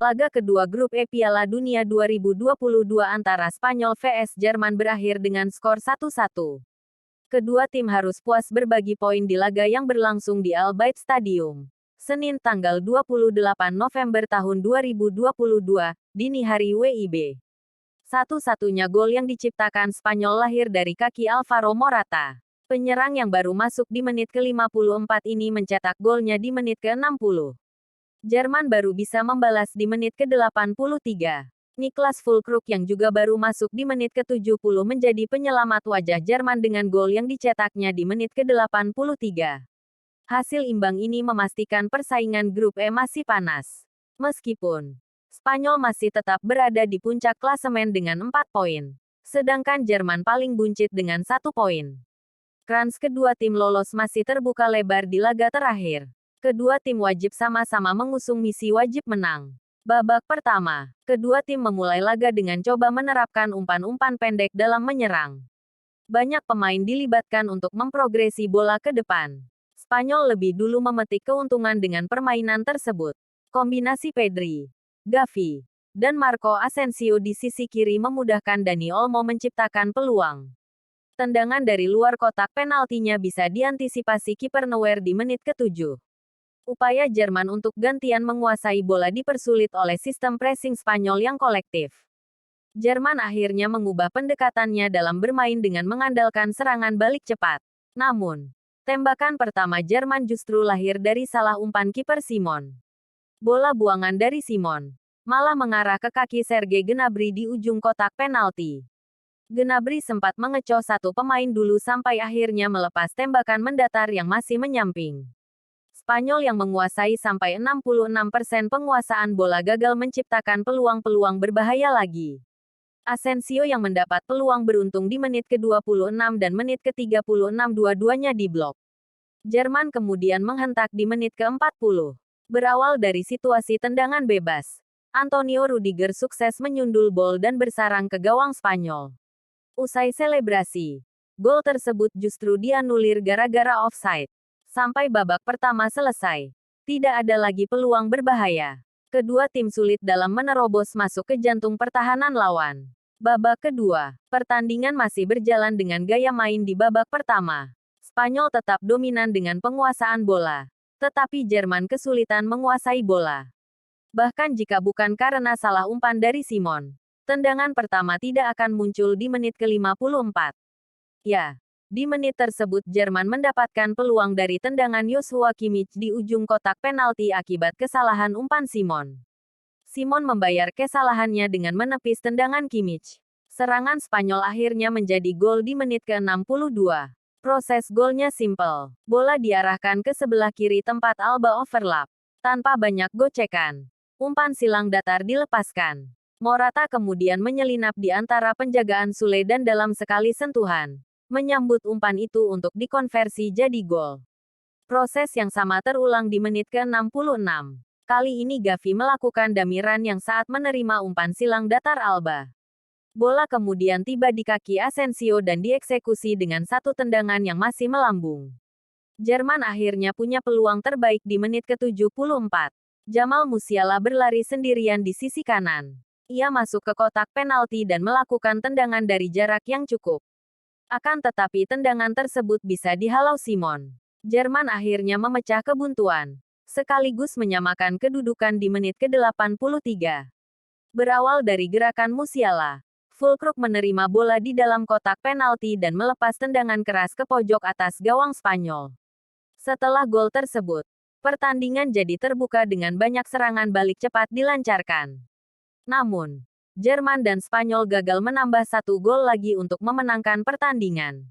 Laga kedua grup E Piala Dunia 2022 antara Spanyol vs Jerman berakhir dengan skor 1-1. Kedua tim harus puas berbagi poin di laga yang berlangsung di Al Bayt Stadium, Senin tanggal 28 November tahun 2022, dini hari WIB. Satu-satunya gol yang diciptakan Spanyol lahir dari kaki Alvaro Morata. Penyerang yang baru masuk di menit ke-54 ini mencetak golnya di menit ke-60. Jerman baru bisa membalas di menit ke-83. Niklas Füllkrug yang juga baru masuk di menit ke-70 menjadi penyelamat wajah Jerman dengan gol yang dicetaknya di menit ke-83. Hasil imbang ini memastikan persaingan grup E masih panas. Meskipun Spanyol masih tetap berada di puncak klasemen dengan 4 poin, sedangkan Jerman paling buncit dengan 1 poin. Kans kedua tim lolos masih terbuka lebar di laga terakhir. Kedua tim wajib sama-sama mengusung misi wajib menang. Babak pertama, kedua tim memulai laga dengan coba menerapkan umpan-umpan pendek dalam menyerang. Banyak pemain dilibatkan untuk memprogresi bola ke depan. Spanyol lebih dulu memetik keuntungan dengan permainan tersebut. Kombinasi Pedri, Gavi, dan Marco Asensio di sisi kiri memudahkan Dani Olmo menciptakan peluang. Tendangan dari luar kotak penaltinya bisa diantisipasi kiper Neuer di menit ke-7. Upaya Jerman untuk gantian menguasai bola dipersulit oleh sistem pressing Spanyol yang kolektif. Jerman akhirnya mengubah pendekatannya dalam bermain dengan mengandalkan serangan balik cepat. Namun, tembakan pertama Jerman justru lahir dari salah umpan kiper Simon. Bola buangan dari Simon malah mengarah ke kaki Serge Gnabry di ujung kotak penalti. Gnabry sempat mengecoh satu pemain dulu sampai akhirnya melepas tembakan mendatar yang masih menyamping. Spanyol yang menguasai sampai 66% penguasaan bola gagal menciptakan peluang-peluang berbahaya lagi. Asensio yang mendapat peluang beruntung di menit ke-26 dan menit ke-36 dua-duanya diblok. Jerman kemudian menghentak di menit ke-40. Berawal dari situasi tendangan bebas, Antonio Rudiger sukses menyundul bola dan bersarang ke gawang Spanyol. Usai selebrasi, gol tersebut justru dianulir gara-gara offside. Sampai babak pertama selesai, tidak ada lagi peluang berbahaya. Kedua tim sulit dalam menerobos masuk ke jantung pertahanan lawan. Babak kedua, pertandingan masih berjalan dengan gaya main di babak pertama. Spanyol tetap dominan dengan penguasaan bola, tetapi Jerman kesulitan menguasai bola. Bahkan jika bukan karena salah umpan dari Simon, tendangan pertama tidak akan muncul di menit ke-54. Ya. Di menit tersebut Jerman mendapatkan peluang dari tendangan Joshua Kimmich di ujung kotak penalti akibat kesalahan umpan Simon. Simon membayar kesalahannya dengan menepis tendangan Kimmich. Serangan Spanyol akhirnya menjadi gol di menit ke-62. Proses golnya simpel. Bola diarahkan ke sebelah kiri tempat Alba overlap. Tanpa banyak gocekan, umpan silang datar dilepaskan. Morata kemudian menyelinap di antara penjagaan Sule dan dalam sekali sentuhan menyambut umpan itu untuk dikonversi jadi gol. Proses yang sama terulang di menit ke-66. Kali ini Gavi melakukan damiran yang saat menerima umpan silang datar Alba. Bola kemudian tiba di kaki Asensio dan dieksekusi dengan satu tendangan yang masih melambung. Jerman akhirnya punya peluang terbaik di menit ke-74. Jamal Musiala berlari sendirian di sisi kanan. Ia masuk ke kotak penalti dan melakukan tendangan dari jarak yang cukup. Akan tetapi tendangan tersebut bisa dihalau Simon. Jerman akhirnya memecah kebuntuan, sekaligus menyamakan kedudukan di menit ke-83. Berawal dari gerakan Musiala, Füllkrug menerima bola di dalam kotak penalti dan melepas tendangan keras ke pojok atas gawang Spanyol. Setelah gol tersebut, pertandingan jadi terbuka dengan banyak serangan balik cepat dilancarkan. Namun, Jerman dan Spanyol gagal menambah satu gol lagi untuk memenangkan pertandingan.